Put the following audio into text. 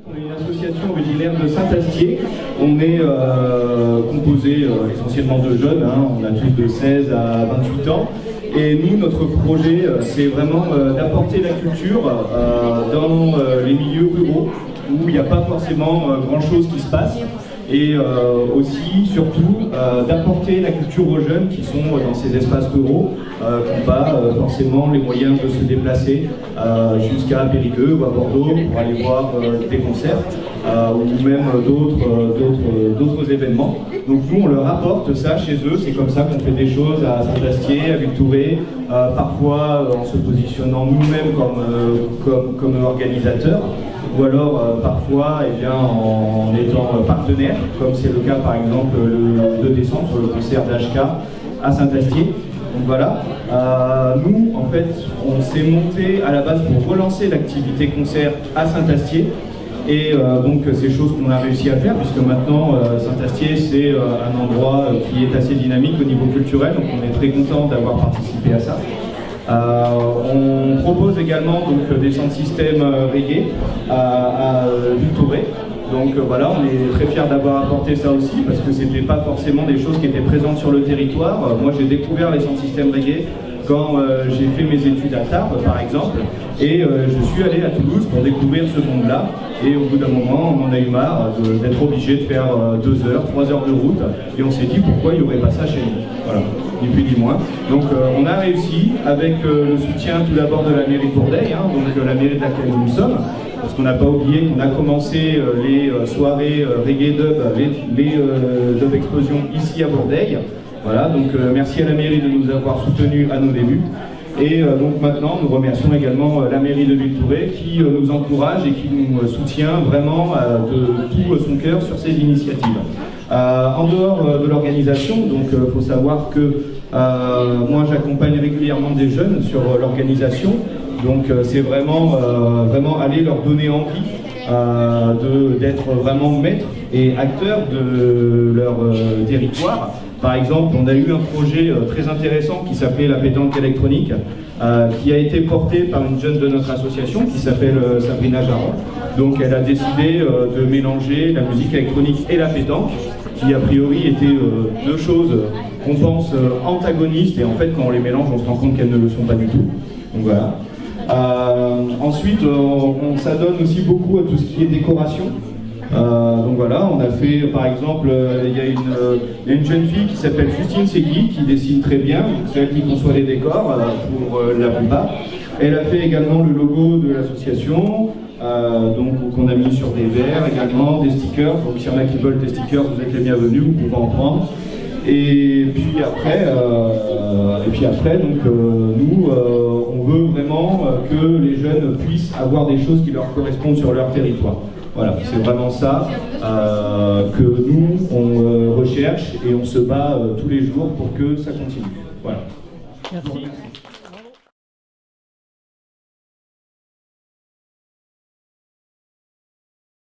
On est une association originaire de Saint-Astier. On est composé essentiellement de jeunes, hein. On a tous de 16 à 28 ans. Et nous, notre projet, c'est vraiment d'apporter la culture dans les milieux ruraux où il n'y a pas forcément grand-chose qui se passe. Et aussi, surtout, d'apporter la culture aux jeunes qui sont dans ces espaces ruraux, qui n'ont pas forcément les moyens de se déplacer jusqu'à Périgueux ou à Bordeaux pour aller voir des concerts ou même d'autres événements. Donc nous, on leur apporte ça chez eux, c'est comme ça qu'on fait des choses à Saint-Astier, à Villetouré, parfois en se positionnant nous-mêmes comme organisateurs, ou alors parfois en étant partenaire, comme c'est le cas par exemple le 2 décembre sur le concert d'HK à Saint-Astier. Donc voilà, nous en fait on s'est monté à la base pour relancer l'activité concert à Saint-Astier. Et donc c'est chose qu'on a réussi à faire, puisque maintenant Saint-Astier c'est un endroit qui est assez dynamique au niveau culturel, donc on est très content d'avoir participé à ça. On propose également donc, des sound systems reggae à Villetouré. Donc voilà, on est très fiers d'avoir apporté ça aussi, parce que c'était pas forcément des choses qui étaient présentes sur le territoire. Moi j'ai découvert les sound systems reggae quand j'ai fait mes études à Tarbes par exemple, et je suis allé à Toulouse pour découvrir ce monde-là, et au bout d'un moment on en a eu marre d'être obligé de faire 2 heures, 3 heures de route, et on s'est dit pourquoi il n'y aurait pas ça chez nous. Voilà, ni plus ni moins. Donc on a réussi avec le soutien tout d'abord de la mairie de Bourdeil, hein, donc la mairie de laquelle nous sommes, parce qu'on n'a pas oublié qu'on a commencé les soirées reggae dub, les dub explosions ici à Bourdeil. Voilà, donc merci à la mairie de nous avoir soutenus à nos débuts. Et donc maintenant, nous remercions également la mairie de Villetouré qui nous encourage et qui nous soutient vraiment de tout son cœur sur ces initiatives. En dehors de l'organisation, donc il faut savoir que moi j'accompagne régulièrement des jeunes sur l'organisation. Donc c'est vraiment aller leur donner envie d'être vraiment maîtres et acteurs de leur territoire. Par exemple, on a eu un projet très intéressant qui s'appelait la pétanque électronique, qui a été porté par une jeune de notre association qui s'appelle Sabrina Jaran. Donc elle a décidé de mélanger la musique électronique et la pétanque, qui a priori étaient deux choses qu'on pense antagonistes, et en fait quand on les mélange on se rend compte qu'elles ne le sont pas du tout. Donc voilà. Ensuite, on s'adonne aussi beaucoup à tout ce qui est décoration. Donc voilà, on a fait par exemple, il y a une jeune fille qui s'appelle Justine Segui qui dessine très bien, c'est elle qui conçoit les décors pour la plupart. Elle a fait également le logo de l'association, donc qu'on a mis sur des verres également, des stickers. Donc s'il y en a qui veulent des stickers, vous êtes les bienvenus, vous pouvez en prendre. Et puis après, donc, nous, on veut vraiment que les jeunes puissent avoir des choses qui leur correspondent sur leur territoire. Voilà, c'est vraiment ça que nous, on recherche et on se bat tous les jours pour que ça continue. Voilà. Merci.